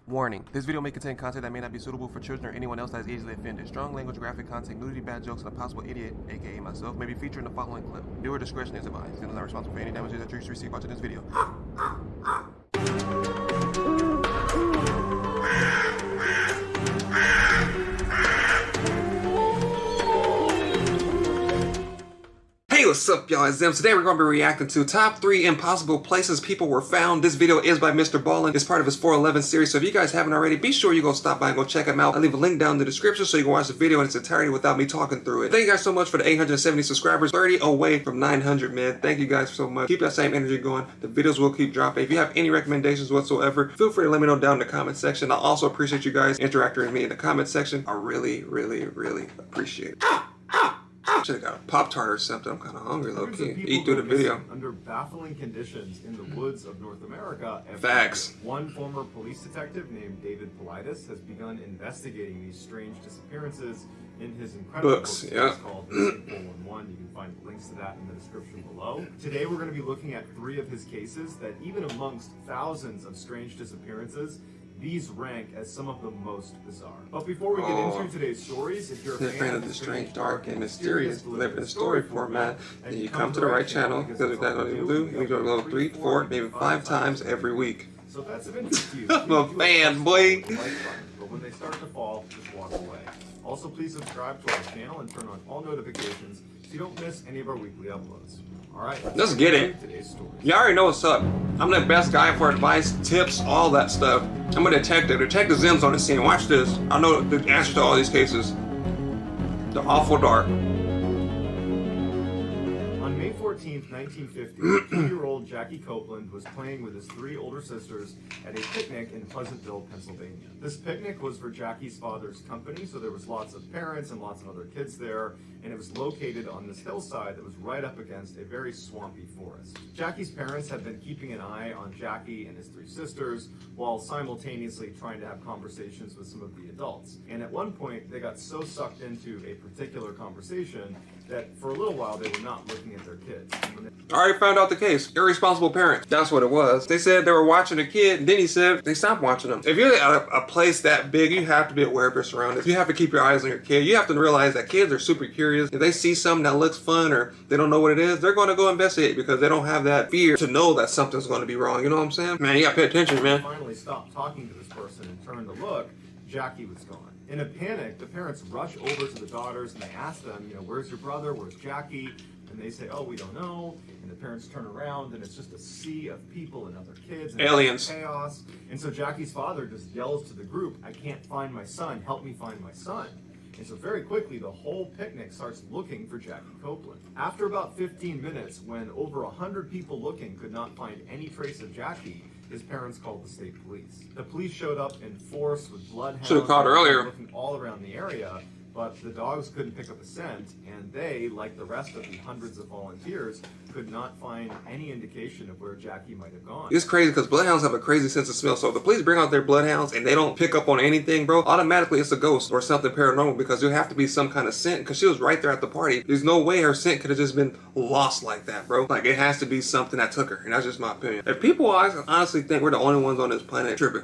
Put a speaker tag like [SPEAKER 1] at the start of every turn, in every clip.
[SPEAKER 1] Warning, this video may contain content that may not be suitable for children or anyone else that is easily offended. Strong language, graphic content, nudity, bad jokes, and a possible idiot, aka myself, may be featured in the following clip. Viewer discretion is advised. It is not responsible for any damages that you receive watching this video. Hey, what's up, y'all? It's Zems. Today we're going to be reacting to top 3 impossible places people were found. This video is by Mrballen. It's part of his 411 series, so if you guys haven't already, be sure you go stop by and go check him out. I'll leave a link down in the description so you can watch the video in its entirety without me talking through it. Thank you guys so much for the 870 subscribers, 30 away from 900, man. Thank you guys so much. Keep that same energy going. The videos will keep dropping. If you have any recommendations whatsoever, feel free to let me know down in the comment section. I also appreciate you guys interacting with me in the comment section. I really appreciate it. Should have got a Pop-Tart or something. I'm kind of hungry, low-key. Eat through the video.
[SPEAKER 2] Under baffling conditions in the woods of North America.
[SPEAKER 1] Facts.
[SPEAKER 2] One former police detective named David Politis has begun investigating these strange disappearances in his incredible books.
[SPEAKER 1] Yeah.
[SPEAKER 2] It's called Missing 411. You can find links to that in the description below. Today we're going to be looking at 3 of his cases that, even amongst thousands of strange disappearances, these rank as some of the most bizarre. But before we get into today's stories, if you're a fan
[SPEAKER 1] of the strange, dark, and mysterious, delivered in story format, then you come to the right channel, because if that's what you do, we go level 3, 4, maybe 5 times every week.
[SPEAKER 2] So if that's of interest to you,
[SPEAKER 1] I'm a fan, boy.
[SPEAKER 2] But when they start to fall, just walk away. Also, please subscribe to our channel and turn on all notifications so you don't miss any of our weekly uploads. Alright,
[SPEAKER 1] let's get it. You already know what's up. I'm the best guy for advice, tips, all that stuff. I'm a detective. Detective Zems on the scene. Watch this. I know the answer to all these cases. The awful dark.
[SPEAKER 2] On May 14th, 1950, 2-year-old Jackie Copeland was playing with his 3 older sisters at a picnic in Pleasantville, Pennsylvania. This picnic was for Jackie's father's company, so there was lots of parents and lots of other kids there, and it was located on this hillside that was right up against a very swampy forest. Jackie's parents had been keeping an eye on Jackie and his 3 sisters while simultaneously trying to have conversations with some of the adults. And at one point, they got so sucked into a particular conversation that for a little while they were not looking at their kids.
[SPEAKER 1] I already found out the case. Irresponsible parents. That's what it was. They said they were watching a kid, and then he said they stopped watching them. If you're at a place that big, you have to be aware of your surroundings. You have to keep your eyes on your kid. You have to realize that kids are super curious. If they see something that looks fun or they don't know what it is, they're going to go investigate because they don't have that fear to know that something's going to be wrong. You know what I'm saying? Man, you got to pay attention, man.
[SPEAKER 2] Finally stopped talking to this person and turned to look. Jackie was gone. In a panic, the parents rush over to the daughters and they ask them, where's your brother? Where's Jackie? And they say, oh, we don't know. And the parents turn around and it's just a sea of people and other kids. And
[SPEAKER 1] aliens.
[SPEAKER 2] Chaos. And so Jackie's father just yells to the group, I can't find my son. Help me find my son. And so very quickly, the whole picnic starts looking for Jackie Copeland. After about 15 minutes, when over 100 people looking could not find any trace of Jackie, his parents called the state police. The police showed up in force with bloodhounds.
[SPEAKER 1] Should have called earlier.
[SPEAKER 2] Looking all around the area, but the dogs couldn't pick up a scent, and they, like the rest of the hundreds of volunteers, could not find any indication of where Jackie might have gone.
[SPEAKER 1] It's crazy because bloodhounds have a crazy sense of smell. So if the police bring out their bloodhounds and they don't pick up on anything, bro, automatically it's a ghost or something paranormal because there have to be some kind of scent because she was right there at the party. There's no way her scent could have just been lost like that, bro. Like, it has to be something that took her, and that's just my opinion. If people honestly think we're the only ones on this planet tripping.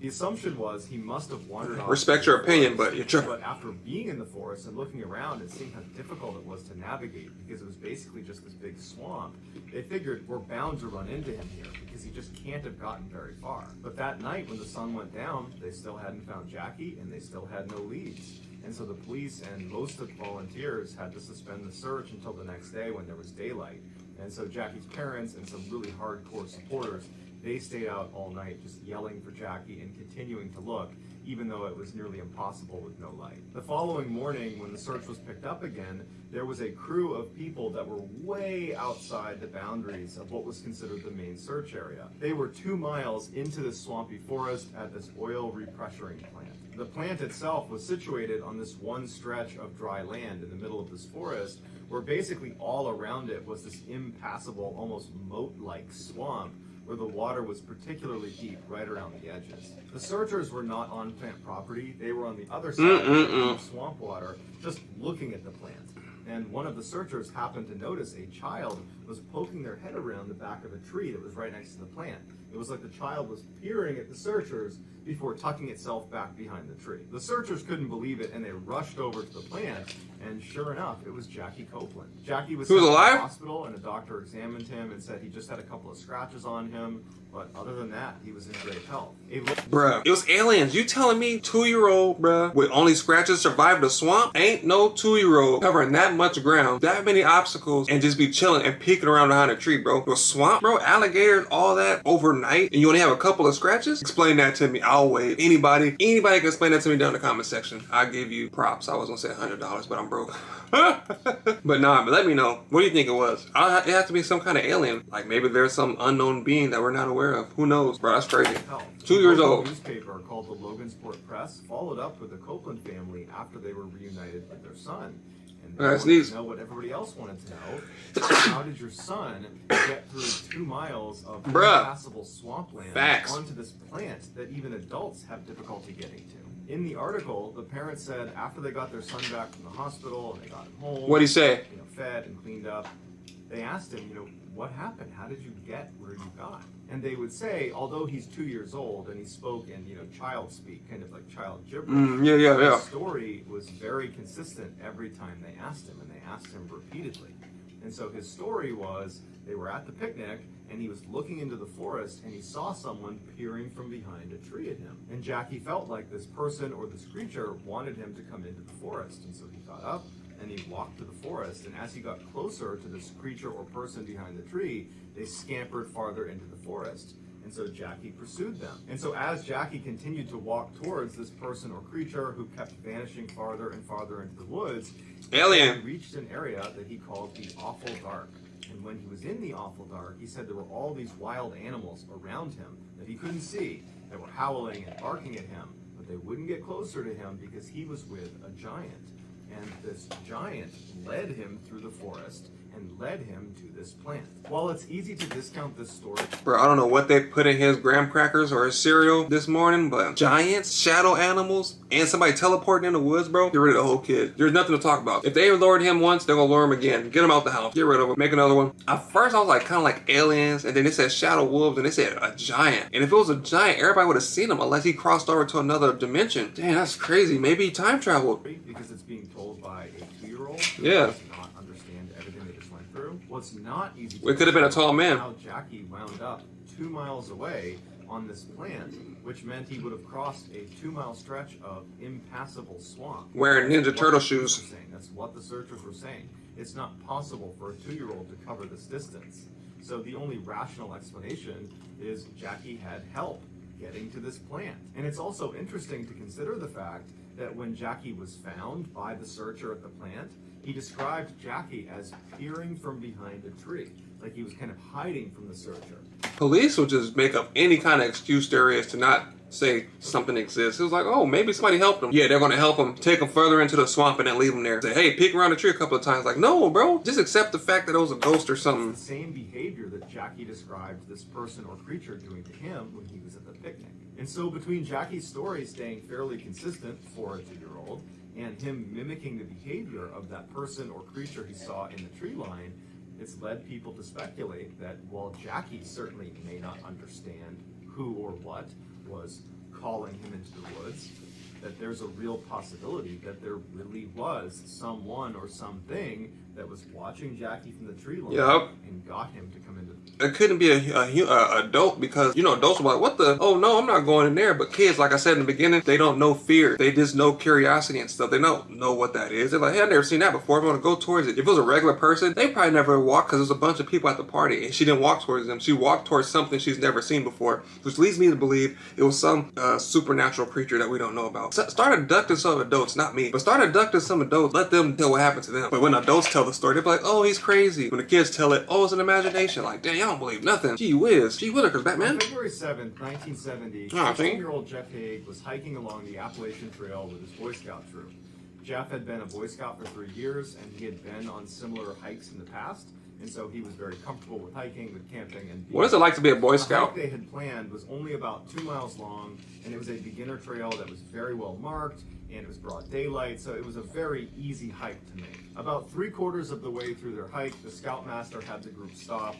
[SPEAKER 2] The assumption was he must have wandered off.
[SPEAKER 1] Respect your opinion, but you're tripping.
[SPEAKER 2] But after being in the forest and looking around and seeing how difficult it was to navigate because it was basically just this big swamp, they figured we're bound to run into him here because he just can't have gotten very far. But that night when the sun went down, they still hadn't found Jackie and they still had no leads. And so the police and most of the volunteers had to suspend the search until the next day when there was daylight. And so Jackie's parents and some really hardcore supporters, they stayed out all night just yelling for Jackie and continuing to look, even though it was nearly impossible with no light. The following morning, when the search was picked up again, there was a crew of people that were way outside the boundaries of what was considered the main search area. They were 2 miles into the swampy forest at this oil repressuring plant. The plant itself was situated on this one stretch of dry land in the middle of this forest, where basically all around it was this impassable, almost moat-like swamp, where the water was particularly deep right around the edges. The searchers were not on plant property. They were on the other side of the swamp water, just looking at the plant. And one of the searchers happened to notice a child was poking their head around the back of a tree that was right next to the plant. It was like the child was peering at the searchers before tucking itself back behind the tree. The searchers couldn't believe it, and they rushed over to the plant, and sure enough, it was Jackie Copeland. Jackie was sent to the hospital, and a doctor examined him and said he just had a couple of scratches on him, but other than that, he was in great health.
[SPEAKER 1] Bruh, it was aliens. You telling me 2-year-old, bruh, with only scratches survived the swamp? Ain't no 2-year-old covering that much ground, that many obstacles, and just be chilling and peeking around behind a tree, bro. The swamp, bro, alligators, all that overnight, and you only have a couple of scratches? Explain that to me. I'll wait. Anybody can explain that to me down in the comment section. I'll give you props. I was gonna say $100, but I'm broke. But nah, but let me know. What do you think it was? It has to be some kind of alien. Like maybe there's some unknown being that we're not aware of. Who knows? Bro, that's crazy. 2 years old.
[SPEAKER 2] A newspaper called the Logansport Press followed up with the Copeland family after they were reunited with their son. And they wanted to know what everybody else wanted to know. How did your son get through 2 miles of impassable swampland onto this plant that even adults have difficulty getting to? In the article, the parents said after they got their son back from the hospital and they got him home,
[SPEAKER 1] what'd he say?
[SPEAKER 2] Fed and cleaned up, they asked him, what happened? How did you get where you got? And they would say, although he's 2 years old and he spoke in, child speak, kind of like child gibberish, his story was very consistent every time they asked him, and they asked him repeatedly. And so his story was, they were at the picnic, and he was looking into the forest, and he saw someone peering from behind a tree at him. And Jackie felt like this person or this creature wanted him to come into the forest, and so he got up, and he walked to the forest, and as he got closer to this creature or person behind the tree, they scampered farther into the forest. And so Jackie pursued them. And so as Jackie continued to walk towards this person or creature who kept vanishing farther and farther into the woods, he reached an area that he called the Awful Dark. And when he was in the Awful Dark, he said there were all these wild animals around him that he couldn't see that were howling and barking at him, but they wouldn't get closer to him because he was with a giant. And this giant led him through the forest and led him to this plant. While it's easy to discount this story,
[SPEAKER 1] bro, I don't know what they put in his graham crackers or his cereal this morning, but giants, shadow animals, and somebody teleporting in the woods, bro, get rid of the whole kid. There's nothing to talk about. If they lured him once, they're gonna lure him again. Get him out the house. Get rid of him. Make another one. At first, I was like, kind of like aliens, and then they said shadow wolves, and they said a giant. And if it was a giant, everybody would have seen him unless he crossed over to another dimension. Damn, that's crazy. Maybe he time traveled.
[SPEAKER 2] Because it's being told by a 2-year-old.
[SPEAKER 1] Yeah.
[SPEAKER 2] What's not easy
[SPEAKER 1] it could have been a tall man.
[SPEAKER 2] How Jackie wound up 2 miles away on this plant, which meant he would have crossed a 2-mile stretch of impassable swamp.
[SPEAKER 1] Wearing Ninja Turtle shoes.
[SPEAKER 2] That's what the searchers were saying. It's not possible for a 2-year-old to cover this distance. So the only rational explanation is Jackie had help getting to this plant. And it's also interesting to consider the fact that when Jackie was found by the searcher at the plant, he described Jackie as peering from behind a tree, like he was kind of hiding from the searcher.
[SPEAKER 1] Police will just make up any kind of excuse there is to not say something exists. It was like, oh, maybe somebody helped him. Yeah, they're going to help him, take him further into the swamp and then leave him there. Say, hey, peek around the tree a couple of times. Like, no, bro, just accept the fact that it was a ghost or something.
[SPEAKER 2] It's the same behavior that Jackie described this person or creature doing to him when he was at the picnic. And so between Jackie's story staying fairly consistent for a 2-year-old and him mimicking the behavior of that person or creature he saw in the tree line, it's led people to speculate that while Jackie certainly may not understand who or what was calling him into the woods, that there's a real possibility that there really was someone or something that was watching Jackie from the tree line and got him to come into the...
[SPEAKER 1] It couldn't be a adult because, adults are like, what the? Oh, no, I'm not going in there. But kids, like I said in the beginning, they don't know fear. They just know curiosity and stuff. They don't know what that is. They're like, hey, I've never seen that before. I'm going to go towards it. If it was a regular person, they probably never walked because there's a bunch of people at the party. And she didn't walk towards them. She walked towards something she's never seen before, which leads me to believe it was some supernatural creature that we don't know about. Start abducting some adults, not me, but start abducting some adults. Let them tell what happened to them. But when adults tell the story, they're like, oh, he's crazy. When the kids tell it, oh, it's an imagination. Like, damn, y'all don't believe nothing. Gee whiz. Gee Willikers, Batman.
[SPEAKER 2] On February 7th, 1970, 16-year-old Jeff Haig was hiking along the Appalachian Trail with his Boy Scout troop. Jeff had been a Boy Scout for 3 years, and he had been on similar hikes in the past, and so he was very comfortable with hiking, with camping, and...
[SPEAKER 1] What is it like to be a Boy Scout?
[SPEAKER 2] The hike they had planned was only about 2 miles long, and it was a beginner trail that was very well marked, and it was broad daylight, so it was a very easy hike to make. About 3/4 of the way through their hike, the Scoutmaster had the group stop,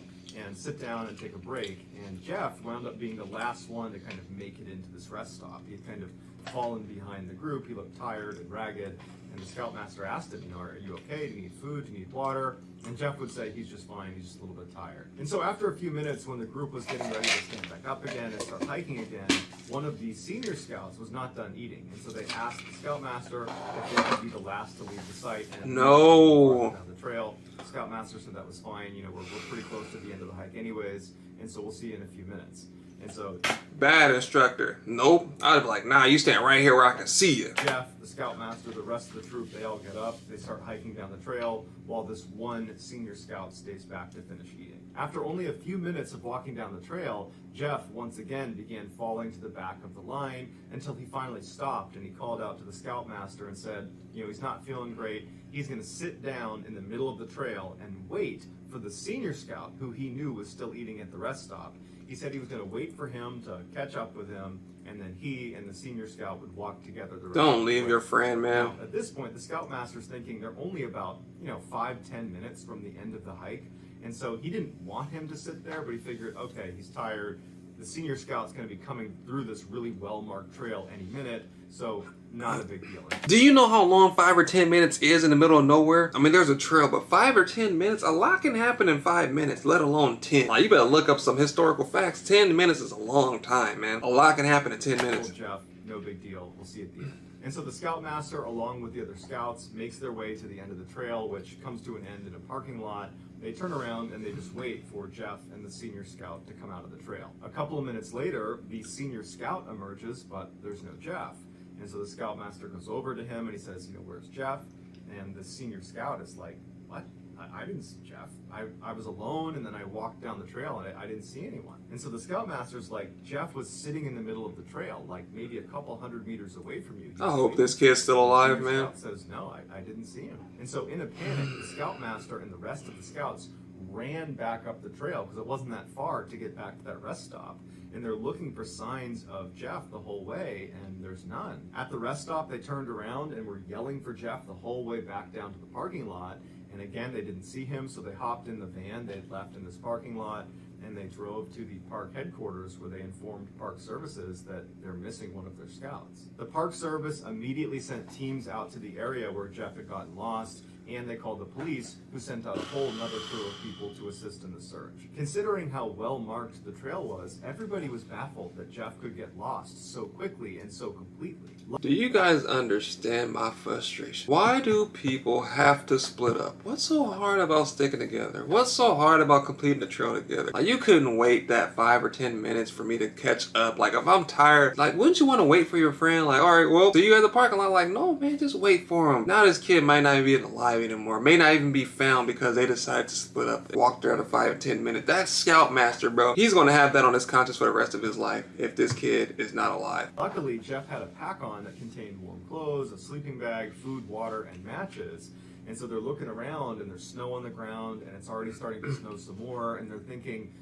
[SPEAKER 2] and sit down and take a break. And Jeff wound up being the last one to kind of make it into this rest stop. He had kind of fallen behind the group. He looked tired and ragged. And the scoutmaster asked him, are you okay? Do you need food? Do you need water? And Jeff would say he's just fine. He's just a little bit tired. And so after a few minutes, when the group was getting ready to stand back up again and start hiking again, one of the senior scouts was not done eating. And so they asked the scoutmaster if they could be the last to leave the site. And
[SPEAKER 1] no.
[SPEAKER 2] Down the trail. The scoutmaster said that was fine. We're pretty close to the end of the hike anyways. And so we'll see you in a few minutes. And so,
[SPEAKER 1] bad instructor. Nope. I'd be like, nah, you stand right here where I can see you.
[SPEAKER 2] Jeff, the scoutmaster, the rest of the troop, they all get up. They start hiking down the trail while this one senior scout stays back to finish eating. After only a few minutes of walking down the trail, Jeff once again began falling to the back of the line until he finally stopped, and he called out to the scoutmaster and said, he's not feeling great. He's going to sit down in the middle of the trail and wait for the senior scout, who he knew was still eating at the rest stop. He said he was going to wait for him to catch up with him, and then he and the senior scout would walk together the rest of the way.
[SPEAKER 1] Don't leave your friend, man.
[SPEAKER 2] Now, at this point, the scoutmaster's thinking they're only about 5-10 minutes from the end of the hike, and so he didn't want him to sit there, but he figured, okay, he's tired. The senior scout's going to be coming through this really well-marked trail any minute, so not a big deal.
[SPEAKER 1] Do you know how long 5 or 10 minutes is in the middle of nowhere? I mean, there's a trail, but 5 or 10 minutes, a lot can happen in 5 minutes, let alone 10. Like, you better look up some historical facts. 10 minutes is a long time, man. A lot can happen in 10 minutes.
[SPEAKER 2] Jeff, no big deal. We'll see at the end. And so the scoutmaster, along with the other scouts, makes their way to the end of the trail, which comes to an end in a parking lot. They turn around and they just wait for Jeff and the senior scout to come out of the trail. A couple of minutes later, the senior scout emerges, but there's no Jeff. And so the scoutmaster goes over to him and he says, where's Jeff? And the senior scout is like, what? I didn't see Jeff. I was alone, and then I walked down the trail and I didn't see anyone. And so the scoutmaster's like, Jeff was sitting in the middle of the trail, like maybe a couple hundred meters away from you.
[SPEAKER 1] I hope this kid's still alive, man.
[SPEAKER 2] The scout says, no, I didn't see him. And so in a panic, the scoutmaster and the rest of the scouts ran back up the trail because it wasn't that far to get back to that rest stop. And they're looking for signs of Jeff the whole way, and there's none. At the rest stop, they turned around and were yelling for Jeff the whole way back down to the parking lot. And again, they didn't see him, so they hopped in the van they had left in this parking lot, and they drove to the park headquarters where they informed Park Services that they're missing one of their scouts. The Park Service immediately sent teams out to the area where Jeff had gotten lost, and they called the police, who sent out a whole nother crew of people to assist in the search. Considering how well marked the trail was, everybody was baffled that Jeff could get lost so quickly and so completely.
[SPEAKER 1] Do you guys understand my frustration? Why do people have to split up? What's so hard about sticking together? What's so hard about completing the trail together? Like, you couldn't wait that 5 or 10 minutes for me to catch up. Like, if I'm tired, like, wouldn't you want to wait for your friend? Like, all right, well, see you at the parking lot. Like, no, man, just wait for him. Now this kid might not even be alive anymore. May not even be found because they decided to split up. They walked there at 5 or 10 minutes. That scoutmaster, bro, he's going to have that on his conscience for the rest of his life if this kid is not alive.
[SPEAKER 2] Luckily, Jeff had a pack on that contained warm clothes, a sleeping bag, food, water, and matches. And so they're looking around, and there's snow on the ground, and it's already starting to snow some more, and they're thinking,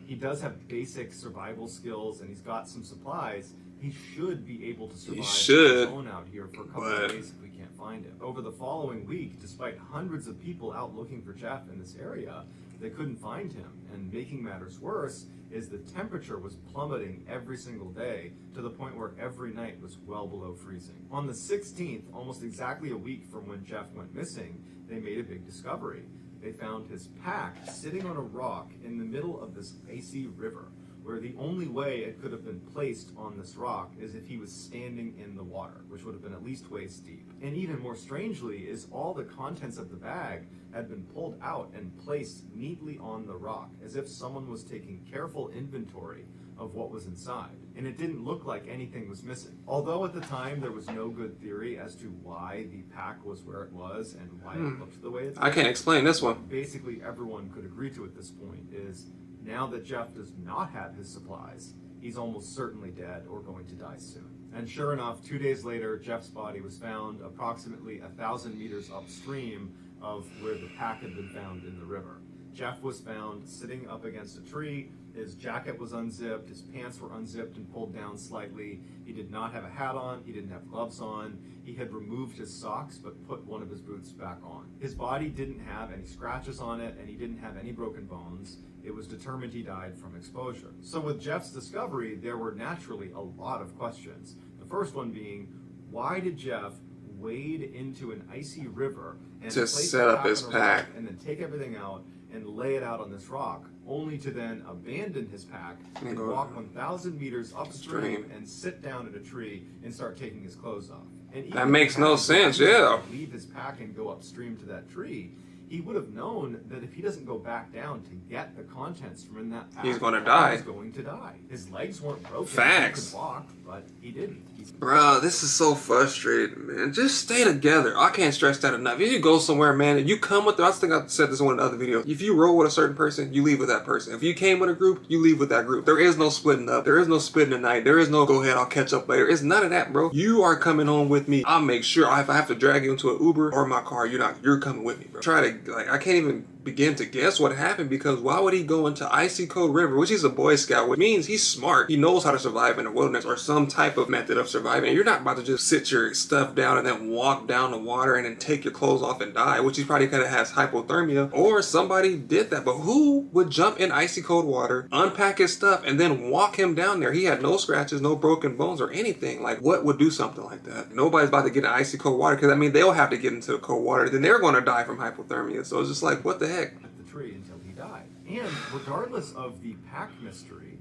[SPEAKER 2] he does have basic survival skills, and he's got some supplies. He should be able to survive alone out here for a couple of days if we can't find him. Over the following week, despite hundreds of people out looking for Jeff in this area, they couldn't find him. And making matters worse is the temperature was plummeting every single day to the point where every night was well below freezing. On the 16th, almost exactly a week from when Jeff went missing, they made a big discovery. They found his pack sitting on a rock in the middle of this icy river, where the only way it could have been placed on this rock is if he was standing in the water, which would have been at least waist deep. And even more strangely is all the contents of the bag had been pulled out and placed neatly on the rock, as if someone was taking careful inventory of what was inside. And it didn't look like anything was missing. Although at the time there was no good theory as to why the pack was where it was and why it looked the way it did.
[SPEAKER 1] I can't explain this one.
[SPEAKER 2] Basically everyone could agree to at this point is, now that Jeff does not have his supplies, he's almost certainly dead or going to die soon. And sure enough, 2 days later, Jeff's body was found approximately 1,000 meters upstream of where the pack had been found in the river. Jeff was found sitting up against a tree, His jacket was unzipped, his pants were unzipped and pulled down slightly. He did not have a hat on, he didn't have gloves on. He had removed his socks but put one of his boots back on. His body didn't have any scratches on it and he didn't have any broken bones. It was determined he died from exposure. So with Jeff's discovery, there were naturally a lot of questions. The first one being, why did Jeff wade into an icy river and
[SPEAKER 1] just set up his pack
[SPEAKER 2] and then take everything out and lay it out on this rock, only to then abandon his pack and walk 1,000 meters upstream and sit down at a tree and start taking his clothes off? And even
[SPEAKER 1] that makes no sense, yeah.
[SPEAKER 2] Leave his pack and go upstream to that tree. He would have known that if he doesn't go back down to get the contents from in that pack,
[SPEAKER 1] he's going to die.
[SPEAKER 2] He's going to die. His legs weren't broken.
[SPEAKER 1] Facts.
[SPEAKER 2] He could walk, but he didn't.
[SPEAKER 1] Bro, this is so frustrating, man. Just stay together. I can't stress that enough. If you go somewhere, man, and you come with, I think I said this in one of the other videos. If you roll with a certain person, you leave with that person. If you came with a group, you leave with that group. There is no splitting up. There is no spending the night. There is no go ahead, I'll catch up later. It's none of that, bro. You are coming home with me. I'll make sure if I have to drag you into an Uber or my car, you're coming with me, bro. Try to, like, I can't even begin to guess what happened, because why would he go into icy cold river, which he's a Boy Scout, which means he's smart. He knows how to survive in the wilderness or some type of method of surviving. And you're not about to just sit your stuff down and then walk down the water and then take your clothes off and die, which he probably kind of has hypothermia, or somebody did that. But who would jump in icy cold water, unpack his stuff, and then walk him down there? He had no scratches, no broken bones or anything. Like, what would do something like that? Nobody's about to get in icy cold water, because I mean, they'll have to get into the cold water, then they're going to die from hypothermia. So it's just like, what the heck?
[SPEAKER 2] At the tree until he died. And regardless of the pack mystery,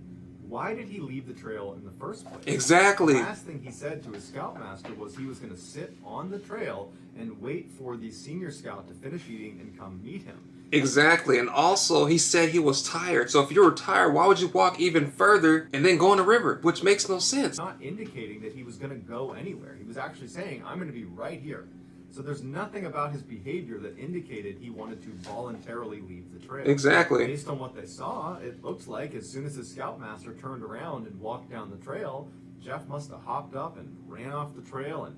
[SPEAKER 2] why did he leave the trail in the first place?
[SPEAKER 1] Exactly.
[SPEAKER 2] The last thing he said to his scoutmaster was he was going to sit on the trail and wait for the senior scout to finish eating and come meet him.
[SPEAKER 1] Exactly. And also, he said he was tired. So if you were tired, why would you walk even further and then go in the river? Which makes no sense.
[SPEAKER 2] Not indicating that he was going to go anywhere. He was actually saying, I'm going to be right here. So there's nothing about his behavior that indicated he wanted to voluntarily leave the trail.
[SPEAKER 1] Exactly.
[SPEAKER 2] Based on what they saw, it looked like as soon as his scoutmaster turned around and walked down the trail, Jeff must have hopped up and ran off the trail and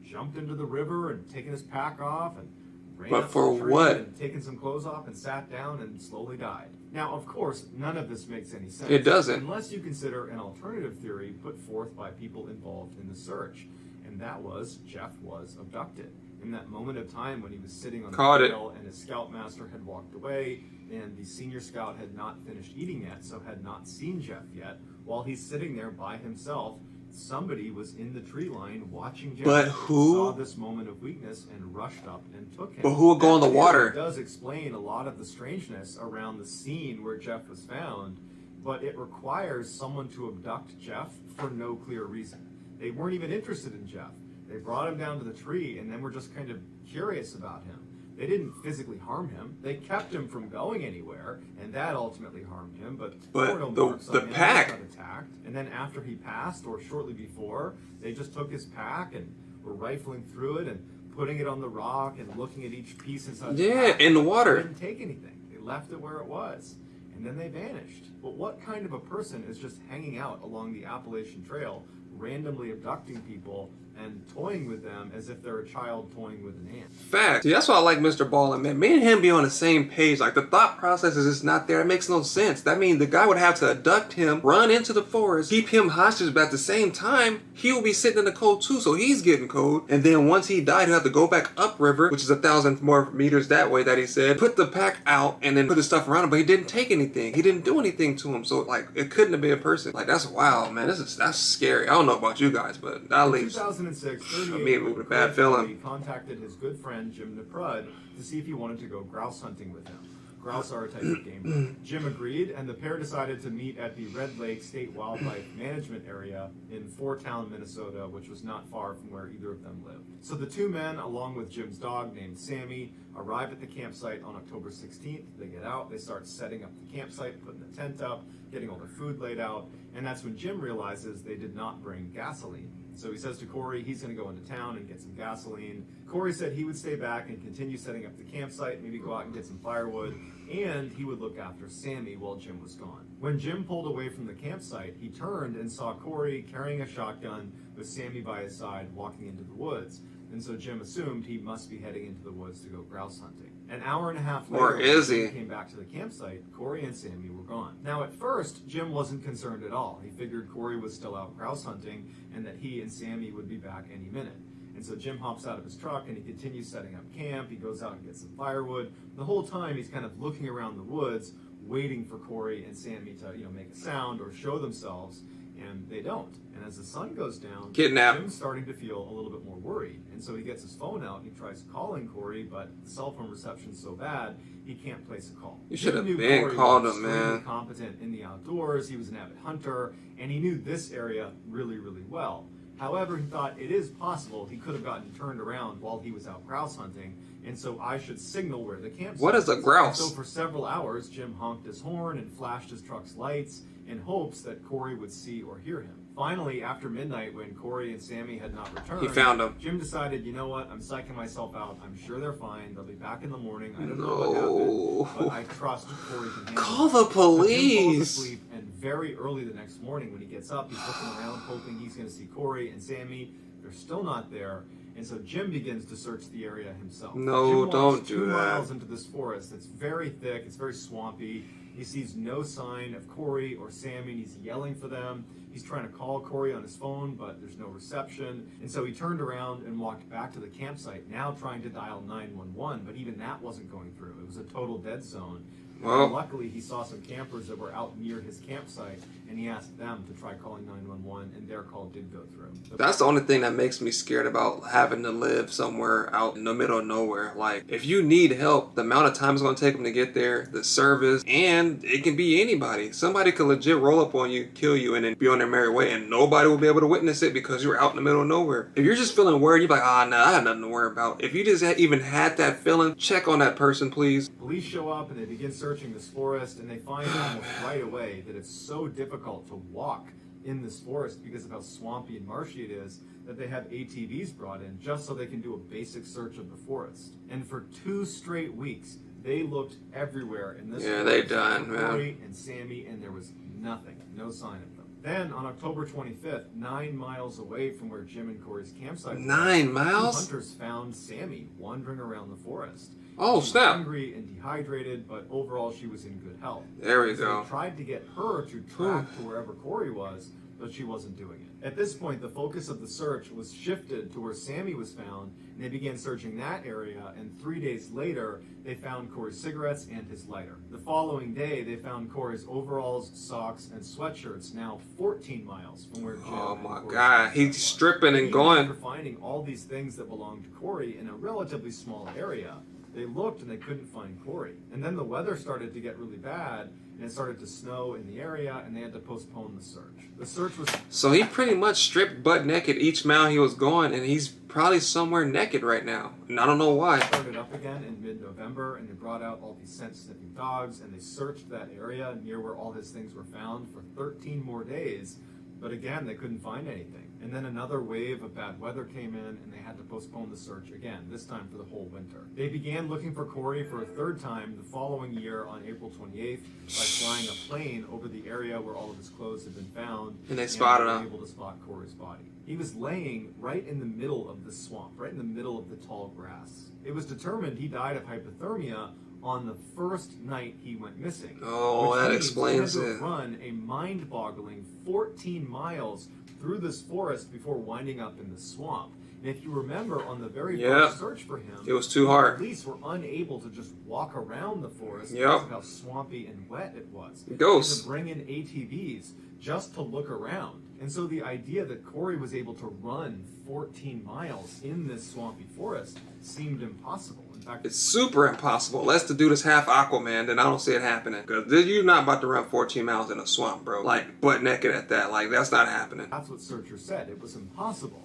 [SPEAKER 2] jumped into the river and taken his pack off and ran up to the tree and taken some clothes off and sat down and slowly died. Now, of course, none of this makes any sense.
[SPEAKER 1] It doesn't.
[SPEAKER 2] Unless you consider an alternative theory put forth by people involved in the search. And that was, Jeff was abducted. In that moment of time when he was sitting on the trail and his scoutmaster had walked away and the senior scout had not finished eating yet, so had not seen Jeff yet, while he's sitting there by himself, somebody was in the tree line watching Jeff.
[SPEAKER 1] But who
[SPEAKER 2] saw this moment of weakness and rushed up and took him.
[SPEAKER 1] But who would go in the water?
[SPEAKER 2] It does explain a lot of the strangeness around the scene where Jeff was found, but it requires someone to abduct Jeff for no clear reason. They weren't even interested in Jeff. They brought him down to the tree and then were just kind of curious about him. They didn't physically harm him. They kept him from going anywhere, and that ultimately harmed him. But
[SPEAKER 1] the pack
[SPEAKER 2] got attacked. And then after he passed, or shortly before, they just took his pack and were rifling through it and putting it on the rock and looking at each piece inside the pack.
[SPEAKER 1] in the water.
[SPEAKER 2] They didn't take anything. They left it where it was. And then they vanished. But what kind of a person is just hanging out along the Appalachian Trail, randomly abducting people and toying with them as if they're a child toying with an ant?
[SPEAKER 1] Fact. See, that's why I like Mrballen, man. Me and him be on the same page. Like, the thought process is just not there. It makes no sense. That means the guy would have to abduct him, run into the forest, keep him hostage, but at the same time, he will be sitting in the cold too, so he's getting cold. And then once he died, he'll have to go back upriver, which is 1,000 more meters that way that he said, put the pack out, and then put his stuff around him, but he didn't take anything. He didn't do anything to him, so, like, it couldn't have been a person. Like, that's wild, man. That's scary. I don't know about you guys, but that leaves
[SPEAKER 2] 2006,
[SPEAKER 1] me with a bad feeling.
[SPEAKER 2] He contacted his good friend Jim Mrballen to see if he wanted to go grouse hunting with him. Grouse are a type of game. Jim agreed, and the pair decided to meet at the Red Lake State Wildlife Management Area in Foretown, Minnesota, which was not far from where either of them lived. So the two men, along with Jim's dog named Sammy, arrive at the campsite on October 16th. They get out, they start setting up the campsite, putting the tent up, getting all the food laid out, and that's when Jim realizes they did not bring gasoline. So he says to Corey he's going to go into town and get some gasoline. Corey said he would stay back and continue setting up the campsite, maybe go out and get some firewood, and he would look after Sammy while Jim was gone. When Jim pulled away from the campsite, he turned and saw Corey carrying a shotgun with Sammy by his side walking into the woods. and so Jim assumed he must be heading into the woods to go grouse hunting. An hour and a half
[SPEAKER 1] Or
[SPEAKER 2] later,
[SPEAKER 1] is
[SPEAKER 2] when
[SPEAKER 1] he?
[SPEAKER 2] Jim came back to the campsite, Corey and Sammy were gone. Now at first, Jim wasn't concerned at all. He figured Corey was still out grouse hunting and that he and Sammy would be back any minute. And so Jim hops out of his truck and he continues setting up camp. He goes out and gets some firewood. The whole time he's kind of looking around the woods, waiting for Corey and Sammy to, make a sound or show themselves, and they don't. And as the sun goes down,
[SPEAKER 1] Kidnapped.
[SPEAKER 2] Jim's starting to feel a little bit more worried. And so he gets his phone out and he tries calling Corey, but the cell phone reception's so bad, he can't place a call.
[SPEAKER 1] You should have
[SPEAKER 2] Jim knew
[SPEAKER 1] been
[SPEAKER 2] Corey
[SPEAKER 1] called
[SPEAKER 2] was
[SPEAKER 1] him,
[SPEAKER 2] extremely
[SPEAKER 1] man.
[SPEAKER 2] competent in the outdoors. He was an avid hunter, and he knew this area really, really well. However, he thought it is possible he could have gotten turned around while he was out grouse hunting, and so I should signal where the campsite is.
[SPEAKER 1] What is a grouse?
[SPEAKER 2] So for several hours, Jim honked his horn and flashed his truck's lights in hopes that Corey would see or hear him. Finally, after midnight, when Corey and Sammy had not returned,
[SPEAKER 1] He found them.
[SPEAKER 2] Jim decided, you know what, I'm psyching myself out. I'm sure they're fine. They'll be back in the morning. I don't know what happened, but I trust Corey can handle
[SPEAKER 1] Call
[SPEAKER 2] it.
[SPEAKER 1] the
[SPEAKER 2] So Jim falls
[SPEAKER 1] police.
[SPEAKER 2] asleep, and very early the next morning when he gets up, he's looking around hoping he's going to see Corey and Sammy. They're still not there. And so Jim begins to search the area himself.
[SPEAKER 1] No,
[SPEAKER 2] Jim walks
[SPEAKER 1] don't do
[SPEAKER 2] 2
[SPEAKER 1] that.
[SPEAKER 2] miles into this forest. It's very thick. It's very swampy. He sees no sign of Corey or Sammy, and he's yelling for them. He's trying to call Corey on his phone, but there's no reception. And so he turned around and walked back to the campsite, now trying to dial 911, but even that wasn't going through. It was a total dead zone.
[SPEAKER 1] Well,
[SPEAKER 2] Luckily, he saw some campers that were out near his campsite, and he asked them to try calling 911, and their call did go through.
[SPEAKER 1] that's the only thing that makes me scared about having to live somewhere out in the middle of nowhere. Like, if you need help, the amount of time it's going to take them to get there, the service, and it can be anybody. Somebody could legit roll up on you, kill you, and then be on their merry way, and nobody will be able to witness it because you're out in the middle of nowhere. If you're just feeling worried, you're like, nah, I have nothing to worry about. If you just even had that feeling, check on that person, please.
[SPEAKER 2] Police show up and they begin searching this forest, and they find almost right away that it's so difficult to walk in this forest because of how swampy and marshy it is that they have ATVs brought in just so they can do a basic search of the forest. And for 2 straight weeks, they looked everywhere in this forest
[SPEAKER 1] they done,
[SPEAKER 2] for
[SPEAKER 1] man.
[SPEAKER 2] Corey and Sammy, and there was nothing, no sign of them. Then on October 25th, 9 miles away from where Jim and Corey's campsite was,
[SPEAKER 1] 9
[SPEAKER 2] 2
[SPEAKER 1] miles?
[SPEAKER 2] hunters found Sammy wandering around the forest.
[SPEAKER 1] Oh,
[SPEAKER 2] She was
[SPEAKER 1] snap.
[SPEAKER 2] hungry and dehydrated, but overall she was in good health.
[SPEAKER 1] There we
[SPEAKER 2] So
[SPEAKER 1] go.
[SPEAKER 2] they tried to get her to track to wherever Corey was, but she wasn't doing it. At this point, the focus of the search was shifted to where Sammy was found, and they began searching that area, and 3 days later, they found Corey's cigarettes and his lighter. The following day, they found Corey's overalls, socks, and sweatshirts, now 14 miles from where Jim
[SPEAKER 1] Oh
[SPEAKER 2] and
[SPEAKER 1] my
[SPEAKER 2] Corey's
[SPEAKER 1] God,
[SPEAKER 2] campsite
[SPEAKER 1] he's
[SPEAKER 2] was.
[SPEAKER 1] stripping and
[SPEAKER 2] Even
[SPEAKER 1] going.
[SPEAKER 2] after finding all these things that belonged to Corey in a relatively small area, they looked and they couldn't find Corey. And then the weather started to get really bad, and it started to snow in the area, and they had to postpone the search. The search was
[SPEAKER 1] So he pretty much stripped butt naked each mile he was going, and he's probably somewhere naked right now. And I don't know why.
[SPEAKER 2] started up again in mid-November, and they brought out all these scent-sniffing dogs, and they searched that area near where all his things were found for 13 more days. But again, they couldn't find anything. And then another wave of bad weather came in, and they had to postpone the search again, this time for the whole winter. They began looking for Corey for a 3rd time the following year on April 28th by flying a plane over the area where all of his clothes had been found.
[SPEAKER 1] And they spotted
[SPEAKER 2] were
[SPEAKER 1] him.
[SPEAKER 2] able to spot Corey's body. He was laying right in the middle of the swamp, right in the middle of the tall grass. It was determined he died of hypothermia on the first night he went missing.
[SPEAKER 1] Oh,
[SPEAKER 2] which
[SPEAKER 1] that
[SPEAKER 2] means
[SPEAKER 1] explains
[SPEAKER 2] he had to
[SPEAKER 1] it.
[SPEAKER 2] run a mind-boggling 14 miles through this forest before winding up in the swamp. And if you remember, on the very first search for him,
[SPEAKER 1] It was too hard.
[SPEAKER 2] the police were unable to just walk around the forest
[SPEAKER 1] Yep.
[SPEAKER 2] because of how swampy and wet it was.
[SPEAKER 1] Ghosts.
[SPEAKER 2] They had to bring in ATVs just to look around. And so the idea that Corey was able to run 14 miles in this swampy forest seemed impossible. In fact,
[SPEAKER 1] It's super impossible. Unless the dude is half Aquaman, then I don't see it happening. Because you're not about to run 14 miles in a swamp, bro. Like, butt naked at that. Like, that's not happening.
[SPEAKER 2] that's what searchers said. It was impossible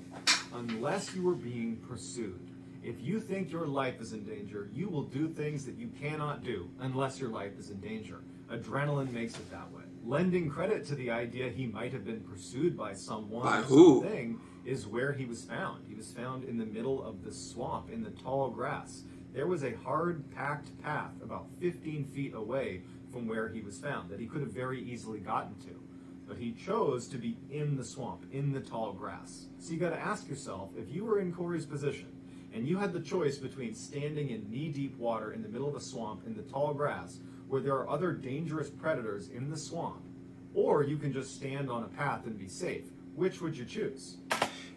[SPEAKER 2] unless you were being pursued. If you think your life is in danger, you will do things that you cannot do unless your life is in danger. Adrenaline makes it that way. Lending credit to the idea he might have been pursued by someone
[SPEAKER 1] By
[SPEAKER 2] or
[SPEAKER 1] who?
[SPEAKER 2] something is where he was found. He was found in the middle of the swamp, in the tall grass. There was a hard-packed path about 15 feet away from where he was found that he could have very easily gotten to. But he chose to be in the swamp, in the tall grass. So you got to ask yourself, if you were in Corey's position, and you had the choice between standing in knee-deep water in the middle of a swamp in the tall grass where there are other dangerous predators in the swamp, or you can just stand on a path and be safe, which would you choose?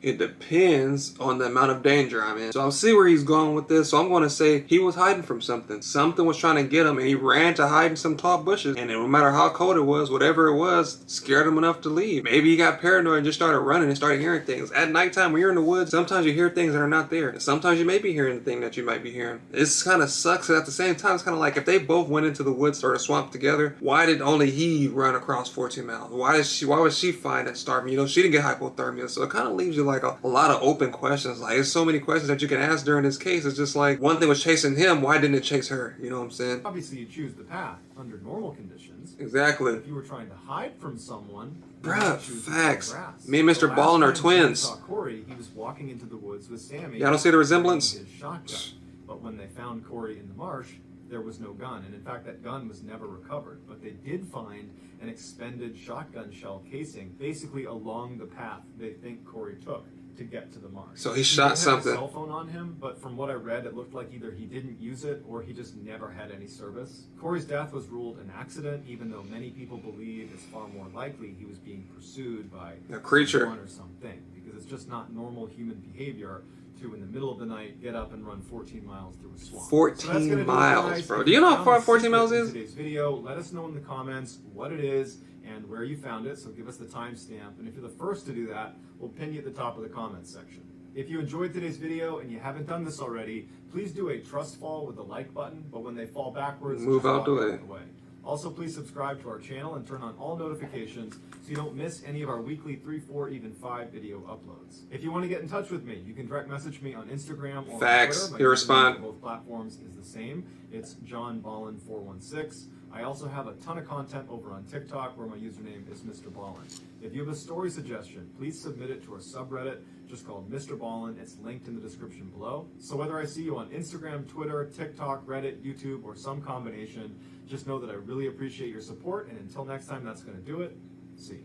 [SPEAKER 1] It depends on the amount of danger I'm in. So I'll see where he's going with this. So I'm going to say he was hiding from something. Something was trying to get him, and he ran to hide in some tall bushes. And no matter how cold it was, whatever it was, scared him enough to leave. Maybe he got paranoid and just started running and started hearing things. At nighttime, when you're in the woods, sometimes you hear things that are not there. And sometimes you may be hearing the thing that you might be hearing. This kind of sucks. And at the same time, it's kind of like if they both went into the woods or a swamp together, why did only he run across 14 miles? Why was she fine at starving? You know, she didn't get hypothermia. So it kind of leaves you like a lot of open questions. Like, there's so many questions that you can ask during this case. It's just like, one thing was chasing him, why didn't it chase her? You know what I'm saying?
[SPEAKER 2] Obviously, you choose the path under normal conditions.
[SPEAKER 1] Exactly.
[SPEAKER 2] If you were trying to hide from someone,
[SPEAKER 1] bruh, facts. Me and Mr. Ballen are twins.
[SPEAKER 2] Saw Corey, he was walking into the woods with Sammy.
[SPEAKER 1] Yeah, I don't see the resemblance.
[SPEAKER 2] His shotgun. But when they found Corey in the marsh, there was no gun, and in fact that gun was never recovered. But they did find an expended shotgun shell casing basically along the path they think Corey took to get to the marsh.
[SPEAKER 1] So he shot something.
[SPEAKER 2] He had a cell phone on him, but from what I read, it looked like either he didn't use it or he just never had any service. Corey's death was ruled an accident, even though many people believe it's far more likely he was being pursued by
[SPEAKER 1] a creature
[SPEAKER 2] someone or something, because it's just not normal human behavior to, in the middle of the night, get up and run 14 miles through a swamp.
[SPEAKER 1] 14 miles, bro. Do you know how far 14 miles is?
[SPEAKER 2] Today's video, let us know in the comments what it is and where you found it, so give us the timestamp. And if you're the first to do that, we'll pin you at the top of the comments section. If you enjoyed today's video and you haven't done this already, please do a trust fall with the like button, but when they fall backwards,
[SPEAKER 1] move out the way.
[SPEAKER 2] Also, please subscribe to our channel and turn on all notifications so you don't miss any of our weekly 3, 4, even 5 video uploads. If you want to get in touch with me, you can direct message me on Instagram or
[SPEAKER 1] facts.
[SPEAKER 2] on Twitter.
[SPEAKER 1] You respond.
[SPEAKER 2] Both platforms is the same. It's JohnBallen416. I also have a ton of content over on TikTok where my username is Mrballen. If you have a story suggestion, please submit it to our subreddit just called Mrballen. It's linked in the description below. So whether I see you on Instagram, Twitter, TikTok, Reddit, YouTube, or some combination, just know that I really appreciate your support, and until next time, that's going to do it. See ya.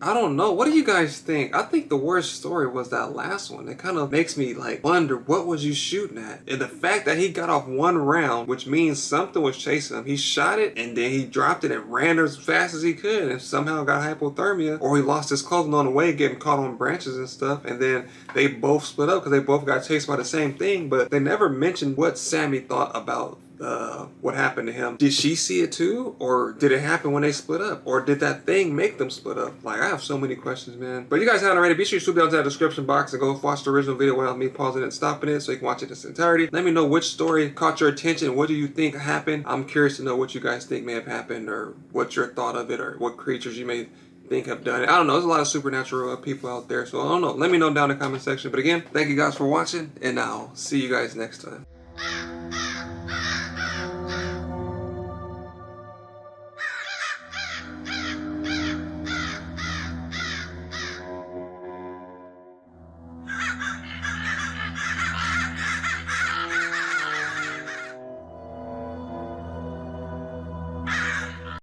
[SPEAKER 1] I don't know. What do you guys think? I think the worst story was that last one. It kind of makes me like wonder, what was you shooting at? And the fact that he got off one round, which means something was chasing him. He shot it and then he dropped it and ran as fast as he could and somehow got hypothermia, or he lost his clothing on the way getting caught on branches and stuff. And then they both split up because they both got chased by the same thing, but they never mentioned what Sammy thought about what happened to him. Did she see it too? Or did it happen when they split up? Or did that thing make them split up? Like, I have so many questions, man. But you guys haven't already, be sure you swoop down to that description box and go watch the original video without me pausing it and stopping it so you can watch it in its entirety. Let me know which story caught your attention. What do you think happened? I'm curious to know what you guys think may have happened, or what's your thought of it, or what creatures you may think have done it. I don't know. There's a lot of supernatural people out there, so I don't know. Let me know down in the comment section. But again, thank you guys for watching, and I'll see you guys next time.